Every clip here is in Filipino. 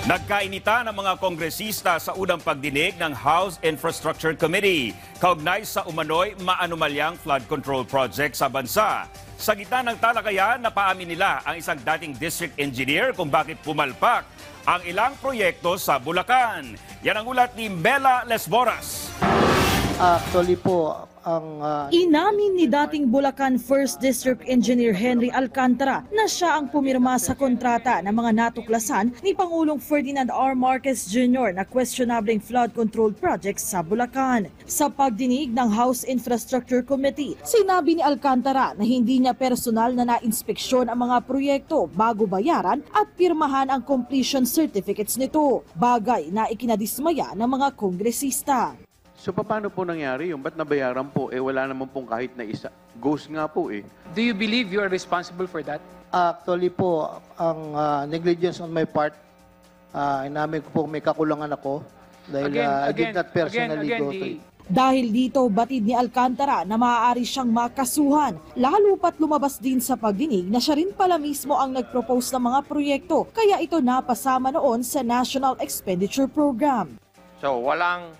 Nagkainitan ang mga kongresista sa unang pagdinig ng House Infrastructure Committee kaugnay sa umano'y maanumalyang flood control project sa bansa. Sa gitna ng talakayan, napaamin nila ang isang dating district engineer kung bakit pumalpak ang ilang proyekto sa Bulacan. Yan ang ulat ni Mela Lesboras. Actually po, Inamin ni dating Bulacan 1st District Engineer Henry Alcantara na siya ang pumirma sa kontrata ng mga natuklasan ni Pangulong Ferdinand R. Marquez Jr. na questionableng flood control projects sa Bulacan. Sa pagdinig ng House Infrastructure Committee, sinabi ni Alcantara na hindi niya personal na nainspeksyon ang mga proyekto bago bayaran at pirmahan ang completion certificates nito, bagay na ikinadismaya ng mga kongresista. So paano po nangyari yung ba't nabayaran po? Wala naman pong kahit na isa. Ghost nga po eh. Do you believe you are responsible for that? actually po, ang negligence on my part, inamin ko po may kakulangan ako dahil I did not personally go to it. Dahil dito, batid ni Alcantara na maaari siyang makasuhan, lalo pat lumabas din sa pagdinig na siya rin pala mismo ang nag-propose ng mga proyekto, kaya ito napasama noon sa National Expenditure Program. So walang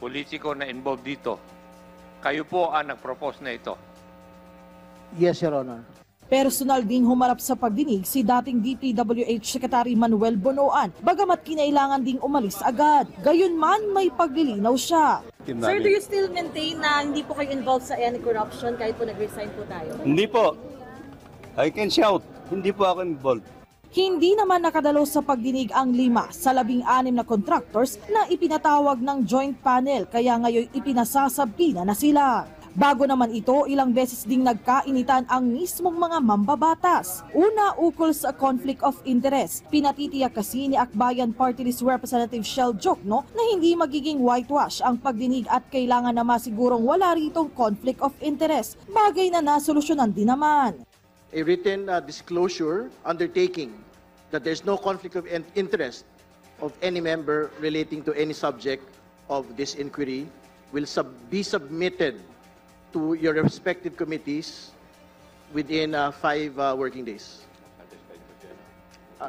politiko na involved dito. Kayo po ang nag-propose na ito. Yes, Your Honor. Personal ding humarap sa pagdinig si dating DPWH Secretary Manuel Bonoan, bagamat kinailangan ding umalis agad. Gayunman may paglilinaw siya. Sir, do you still maintain na hindi po kayo involved sa any corruption kahit po nag-resign po tayo? Hindi po. I can shout. Hindi po ako involved. Hindi naman nakadalo sa pagdinig ang 5 sa 16 na contractors na ipinatawag ng joint panel, kaya ngayon ipinasasabina na sila. Bago naman ito, ilang beses ding nagkainitan ang mismong mga mambabatas. Una, ukol sa conflict of interest. Pinatitiyak kasi ni Akbayan Party List Representative Shell Jokno na hindi magiging whitewash ang pagdinig at kailangan na masigurong wala ritong conflict of interest. Bagay na nasolusyonan din naman. A written disclosure undertaking that there's no conflict of interest of any member relating to any subject of this inquiry will be submitted to your respective committees within 5 working days.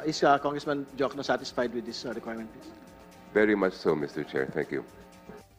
Is Congressman Jokno satisfied with this requirement, please? Very much so, Mr. Chair. Thank you.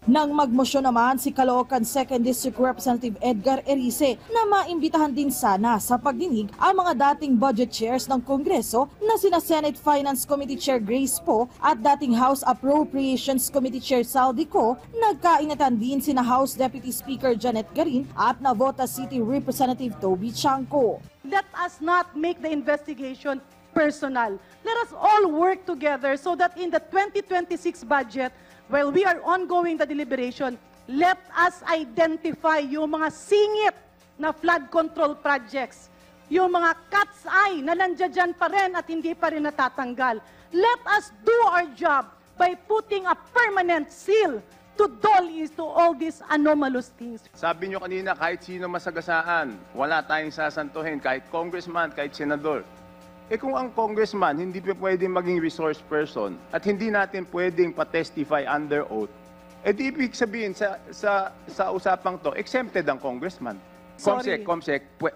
Nang magmosyon naman si Caloocan 2nd District Representative Edgar Erice na maimbitahan din sana sa pagdinig ang mga dating budget chairs ng Kongreso na sina Senate Finance Committee Chair Grace Poe at dating House Appropriations Committee Chair Saldi Co, nagkainatan din sina House Deputy Speaker Janet Garin at Navota City Representative Toby Chanco. Let us not make the investigation personal. Let us all work together so that in the 2026 budget, while we are ongoing the deliberation, let us identify yung mga singit na flood control projects, yung mga cat's eye na nandiyan pa rin at hindi pa rin natatanggal. Let us do our job by putting a permanent seal to to all these anomalous things. Sabi nyo kanina, kahit sino masagasaan, wala tayong sasantuhin, kahit congressman, kahit senador. Kung ang congressman hindi pwedeng maging resource person at hindi natin pwedeng pa-testify under oath, di ibig sabihin sa usapang to, exempted ang congressman. Comsec,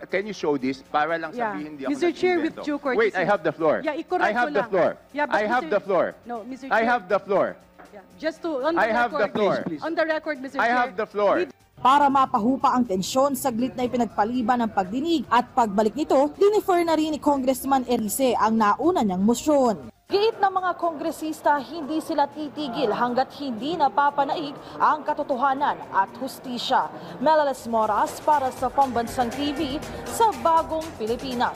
can you show this para lang sabihin hindi ako Mr. Chair, with due courtesy. Wait, I have the floor. Yeah, I have the floor. Yeah, I have the floor. No, Mr. Chair. I have the floor. Yeah, just to, on the I have the record, floor. please. On the record, Mr. Chair. I have the floor. Para mapahupa ang tensyon, saglit na ipinagpaliban ng pagdinig at pagbalik nito, dinifer na rin ni Congressman Erice ang nauna niyang mosyon. Giit ng mga kongresista, hindi sila titigil hanggat hindi napapanaig ang katotohanan at hustisya. Mela Lesboras para sa Pambansang TV sa Bagong Pilipinas.